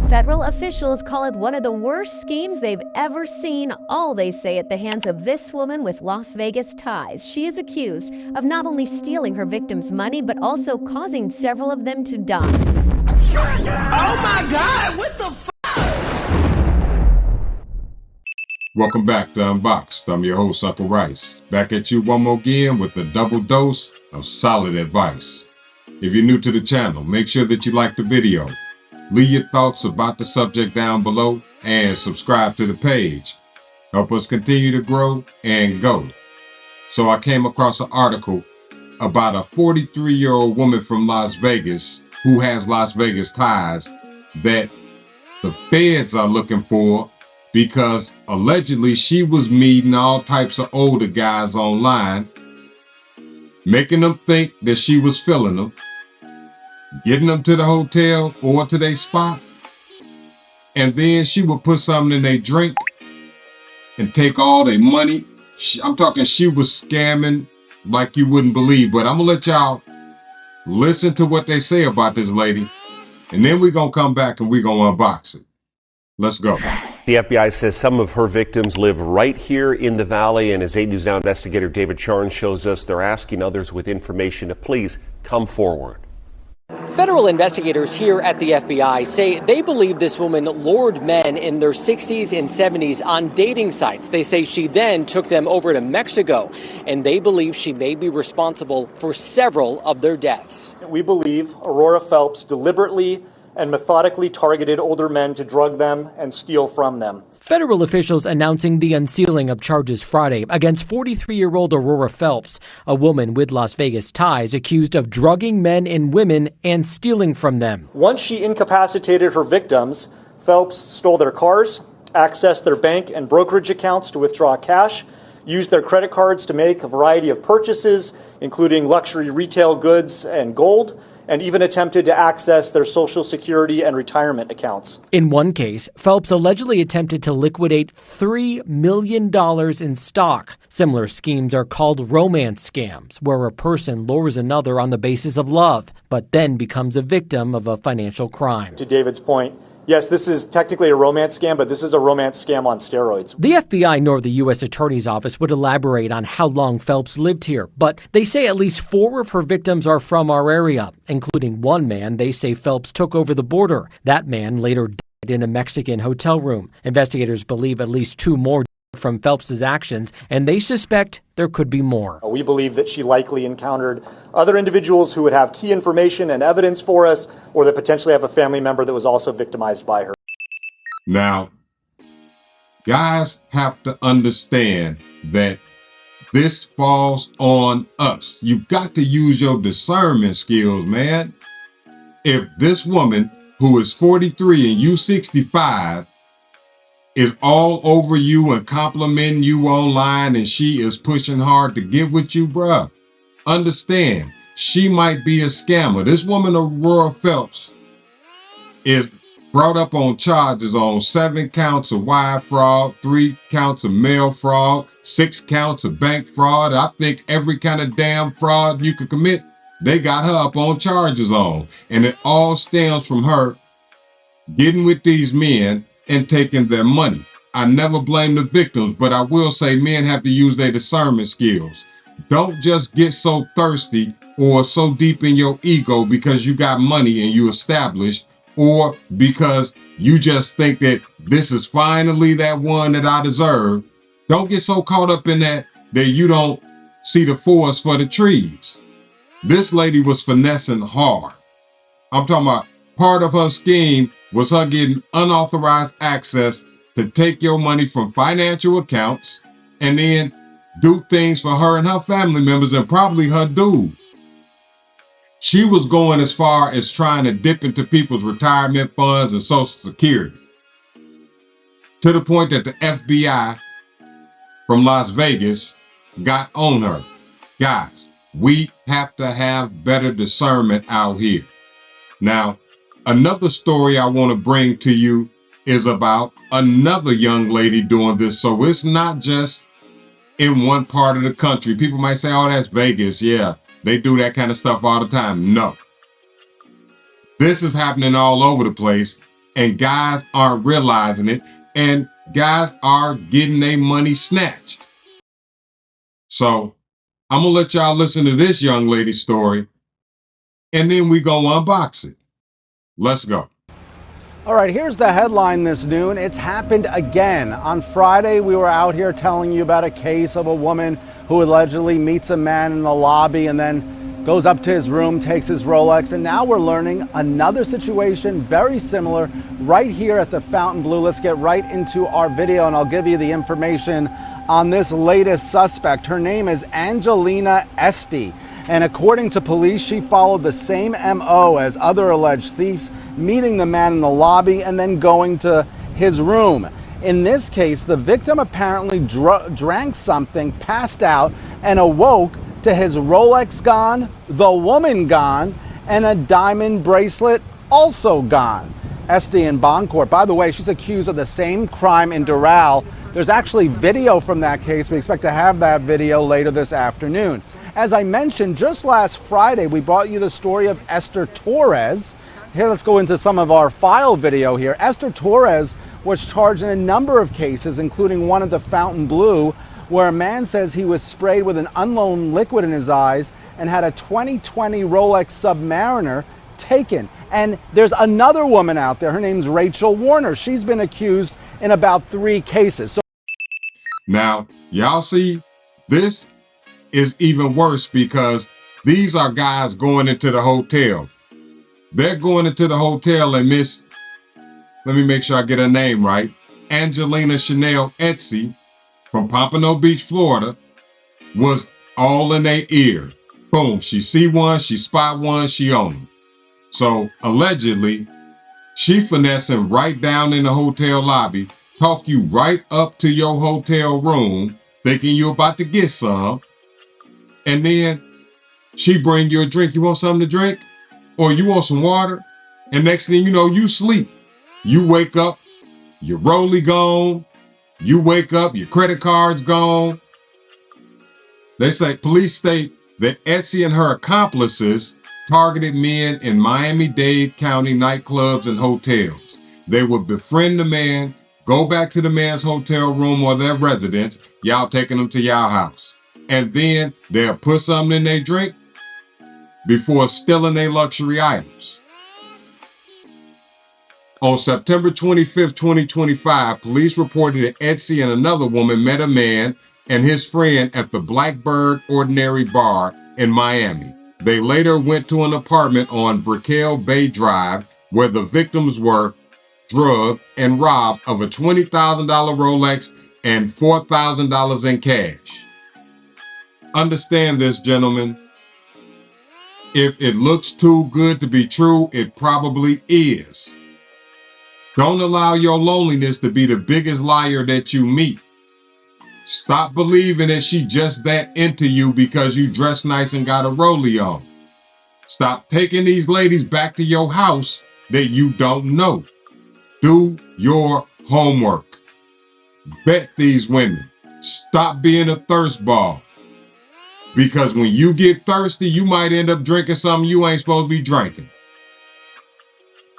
Federal officials call it one of the worst schemes they've ever seen, all they say at the hands of this woman with Las Vegas ties. She is accused of not only stealing her victims' money, but also causing several of them to die. Oh my God, what the f***? Welcome back to Unboxed. I'm your host, Uncle Rice. Back at you one more again with a double dose of solid advice. If you're new to the channel, make sure that you like the video. Leave your thoughts about the subject down below and subscribe to the page. Help us continue to grow and go. So I came across an article about a 43-year-old woman from Las Vegas who has Las Vegas ties that the feds are looking for because allegedly she was meeting all types of older guys online, making them think that she was filling them, getting them to the hotel or to their spot, and then she would put something in their drink and take all their money. I'm talking she was scamming like you wouldn't believe, but I'm gonna let y'all listen to what they say about this lady, and then we're gonna come back and we're gonna unbox it. Let's go. The FBI says some of her victims live right here in the valley, and as 8 News Now investigator David Charn shows us, they're asking others with information to please come forward. Federal investigators here at the FBI say they believe this woman lured men in their 60s and 70s on dating sites. They say she then took them over to Mexico, and they believe she may be responsible for several of their deaths. We believe Aurora Phelps deliberately and methodically targeted older men to drug them and steal from them. Federal officials announcing the unsealing of charges Friday against 43-year-old Aurora Phelps, a woman with Las Vegas ties accused of drugging men and women and stealing from them. Once she incapacitated her victims, Phelps stole their cars, accessed their bank and brokerage accounts to withdraw cash, used their credit cards to make a variety of purchases, including luxury retail goods and gold, and even attempted to access their Social Security and retirement accounts. In one case, Phelps allegedly attempted to liquidate $3 million in stock. Similar schemes are called romance scams, where a person lures another on the basis of love, but then becomes a victim of a financial crime. To David's point, yes, this is technically a romance scam, but this is a romance scam on steroids. The FBI nor the U.S. Attorney's Office would elaborate on how long Phelps lived here, but they say at least 4 of her victims are from our area, including one man they say Phelps took over the border. That man later died in a Mexican hotel room. Investigators believe at least 2 more from Phelps's actions, and they suspect there could be more. We believe that she likely encountered other individuals who would have key information and evidence for us, or that potentially have a family member that was also victimized by her. Now, guys have to understand that this falls on us. You got to use your discernment skills, man. If this woman who is 43 and you 65 is all over you and complimenting you online and she is pushing hard to get with you, bruh, understand, she might be a scammer. This woman, Aurora Phelps, is brought up on charges on 7 counts of wire fraud, 3 counts of mail fraud, 6 counts of bank fraud. I think every kind of damn fraud you could commit, they got her up on charges on. And it all stems from her getting with these men and taking their money. I never blame the victims, but I will say men have to use their discernment skills. Don't just get so thirsty or so deep in your ego because you got money and you established, or because you just think that this is finally that one that I deserve. Don't get so caught up in that you don't see the forest for the trees. This lady was finessing hard. I'm talking about part of her scheme was her getting unauthorized access to take your money from financial accounts and then do things for her and her family members and probably her dude. She was going as far as trying to dip into people's retirement funds and Social Security, to the point that the FBI from Las Vegas got on her. Guys, we have to have better discernment out here. Now, another story I want to bring to you is about another young lady doing this. So it's not just in one part of the country. People might say, oh, that's Vegas. Yeah, they do that kind of stuff all the time. No. This is happening all over the place. and guys aren't realizing it, and guys are getting their money snatched. So I'm gonna let y'all listen to this young lady's story, and then we go unbox it. Let's go. All right, here's the headline this noon. It's happened again. On Friday, we were out here telling you about a case of a woman who allegedly meets a man in the lobby and then goes up to his room, takes his Rolex, and now we're learning another situation very similar right here at the Fontainebleau. Let's get right into our video, and I'll give you the information on this latest suspect. Her name is Angelina Este, and according to police, she followed the same MO as other alleged thieves, meeting the man in the lobby and then going to his room. In this case, the victim apparently drank something, passed out, and awoke to his Rolex gone, the woman gone, and a diamond bracelet also gone. Este in bond court. By the way, she's accused of the same crime in Doral. There's actually video from that case. We expect to have that video later this afternoon. As I mentioned, just last Friday, we brought you the story of Esther Torres. Here, let's go into some of our file video here. Esther Torres was charged in a number of cases, including one at the Fontainebleau, where a man says he was sprayed with an unknown liquid in his eyes and had a 2020 Rolex Submariner taken. And there's another woman out there. Her name's Rachel Warner. She's been accused in about 3 cases. So now, y'all see, this is even worse because these are guys going into the hotel. They're going into the hotel and let me make sure I get her name right, Angelina Chanel Este from Pompano Beach, Florida, was all in their ear. Boom, she see one, she spot one, she own them. So allegedly, she finessing right down in the hotel lobby, talk you right up to your hotel room, thinking you're about to get some, and then she bring you a drink. You want something to drink? Or you want some water? And next thing you know, you sleep. You wake up, your rollie gone. You wake up, your credit card's gone. They say, police state that Este and her accomplices targeted men in Miami-Dade County nightclubs and hotels. They would befriend the man, go back to the man's hotel room or their residence, y'all taking them to y'all house. And then they'll put something in their drink before stealing their luxury items. On September 25th, 2025, police reported that Este and another woman met a man and his friend at the Blackbird Ordinary Bar in Miami. They later went to an apartment on Brickell Bay Drive where the victims were drugged and robbed of a $20,000 Rolex and $4,000 in cash. Understand this, gentlemen. If it looks too good to be true, it probably is. Don't allow your loneliness to be the biggest liar that you meet. Stop believing that she just that into you because you dress nice and got a rollie on. Stop taking these ladies back to your house that you don't know. Do your homework. Bet these women. Stop being a thirst ball. Because when you get thirsty, you might end up drinking something you ain't supposed to be drinking.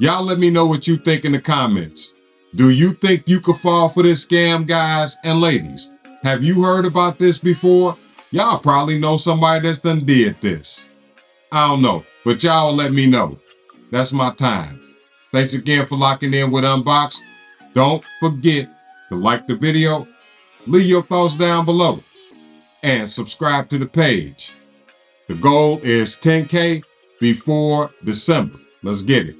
Y'all let me know what you think in the comments. Do you think you could fall for this scam, guys and ladies? Have you heard about this before? Y'all probably know somebody that's done did this. I don't know, but y'all let me know. That's my time. Thanks again for locking in with Unboxed. Don't forget to like the video, leave your thoughts down below, and subscribe to the page. The goal is 10K before December. Let's get it.